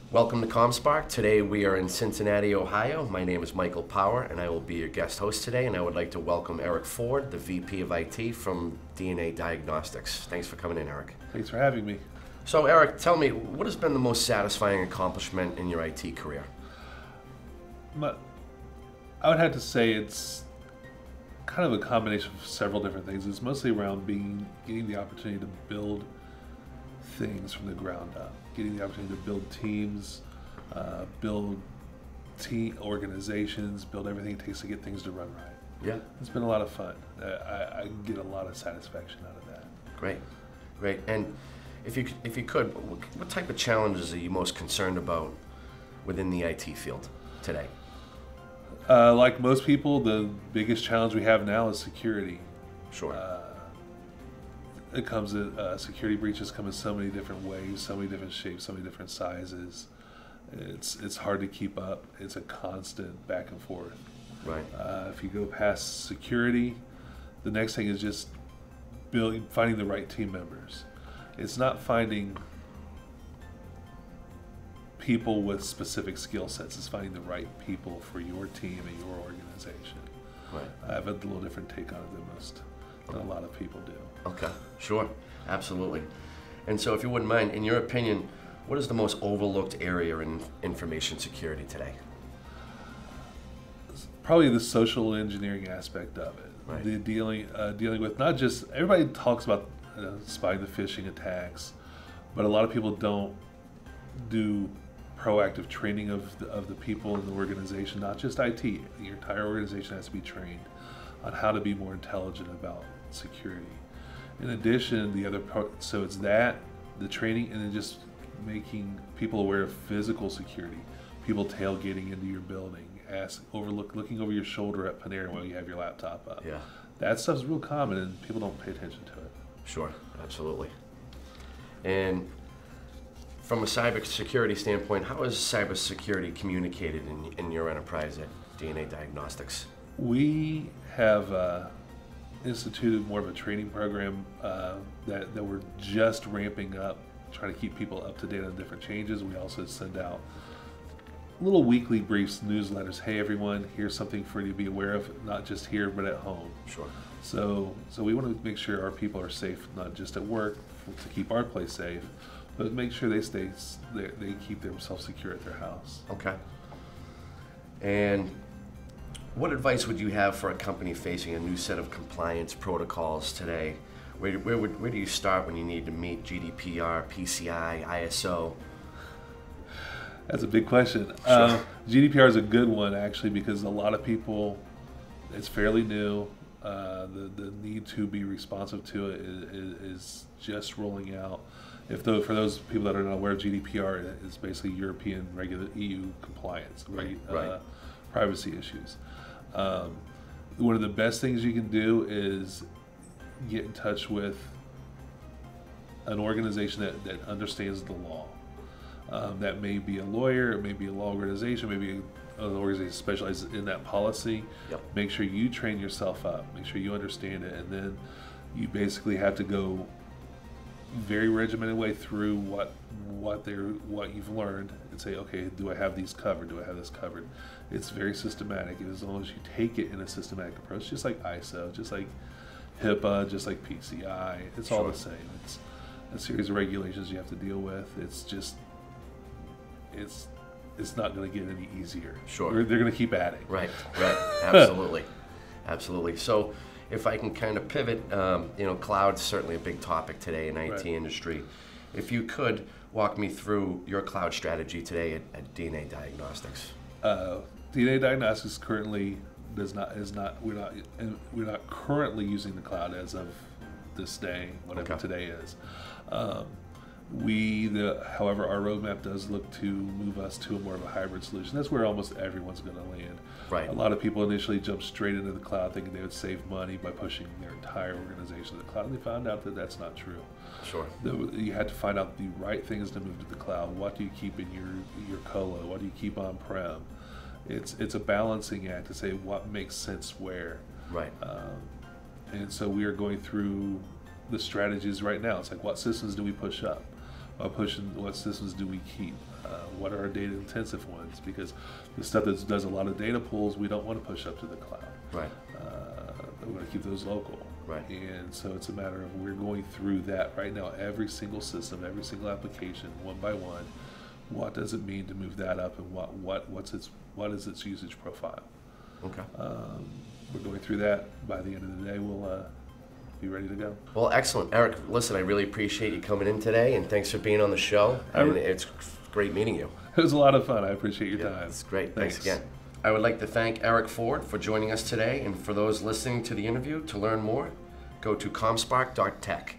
Welcome to ComSpark. Today we are in Cincinnati, Ohio. My name is Michael Power and I will be your guest host today, and I would like to welcome Eric Ford, the VP of IT from DNA Diagnostics. Thanks for coming in, Eric. Thanks for having me. So Eric, tell me, what has been the most satisfying accomplishment in your IT career? I would have to say it's kind of a combination of several different things. It's mostly around getting the opportunity to build things from the ground up, getting the opportunity to build teams, build organizations, build everything it takes to get things to run right. Yeah. It's been a lot of fun. I get a lot of satisfaction out of that. Great, great. And if you could, what type of challenges are you most concerned about within the IT field today? Like most people, the biggest challenge we have now is security. Sure. Security breaches come in so many different ways, so many different shapes, so many different sizes. It's hard to keep up. It's a constant back and forth. Right. If you go past security, the next thing is just finding the right team members. It's not finding people with specific skill sets. It's finding the right people for your team and your organization. Right. I have a little different take on it than a lot of people do. Okay, sure, absolutely. And so if you wouldn't mind, in your opinion, what is the most overlooked area in information security today? Probably the social engineering aspect of it. Right. The dealing with not just, everybody talks about spying the phishing attacks, but a lot of people don't do proactive training of the people in the organization, not just IT. Your entire organization has to be trained on how to be more intelligent about security. In addition, the other part, so it's that, the training, and then just making people aware of physical security. People tailgating into your building, looking over your shoulder at Panera while you have your laptop up. Yeah. That stuff's real common and people don't pay attention to it. Sure, absolutely. And from a cybersecurity standpoint, how is cybersecurity communicated in your enterprise at DNA Diagnostics? We have instituted more of a training program that we're just ramping up, trying to keep people up to date on different changes. We also send out little weekly briefs, newsletters. Hey everyone, here's something for you to be aware of, not just here but at home. Sure. So we want to make sure our people are safe, not just at work to keep our place safe, but make sure they keep themselves secure at their house. Okay. And what advice would you have for a company facing a new set of compliance protocols today? Where do you start when you need to meet GDPR, PCI, ISO? That's a big question. Sure. GDPR is a good one, actually, because a lot of people, it's fairly new. The need to be responsive to it is just rolling out. For those people that are not aware of GDPR, it's basically European EU compliance, Right. Privacy issues. One of the best things you can do is get in touch with an organization that understands the law. That may be a lawyer, it may be a law organization, maybe an organization specializes in that policy. Yep. Make sure you train yourself up, make sure you understand it, and then you basically have to go very regimented way through what you've learned and say, okay, do I have these covered? Do I have this covered? It's very systematic, and as long as you take it in a systematic approach, just like ISO, just like HIPAA, just like PCI, it's all Sure. the same. It's a series of regulations you have to deal with. It's not going to get any easier. Sure. They're going to keep adding. Right, absolutely, absolutely. So if I can kind of pivot, cloud's certainly a big topic today in IT Right. industry. If you could walk me through your cloud strategy today at DNA Diagnostics. DNA Diagnostics currently we're not currently using the cloud as of this day, whatever Okay. today is. However, our roadmap does look to move us to more of a hybrid solution. That's where almost everyone's going to land. Right. A lot of people initially jumped straight into the cloud thinking they would save money by pushing their entire organization to the cloud, and they found out that that's not true. Sure. You had to find out the right things to move to the cloud. What do you keep in your colo? What do you keep on-prem? It's a balancing act to say what makes sense where. Right. And so we are going through the strategies right now. It's like, what systems do we push up? What systems do we keep? What are our data intensive ones? Because the stuff that does a lot of data pulls, we don't want to push up to the cloud. Right. We want to keep those local. Right. And so it's a matter of we're going through that right now. Every single system, every single application, one by one. What does it mean to move that up, and what is its usage profile? Okay. We're going through that. By the end of the day, we'll be ready to go. Well, excellent. Eric, listen, I really appreciate you coming in today, and thanks for being on the show. It's great meeting you. It was a lot of fun. I appreciate your time. It's great. Thanks again. I would like to thank Eric Ford for joining us today, and for those listening to the interview, to learn more, go to ComSpark.tech.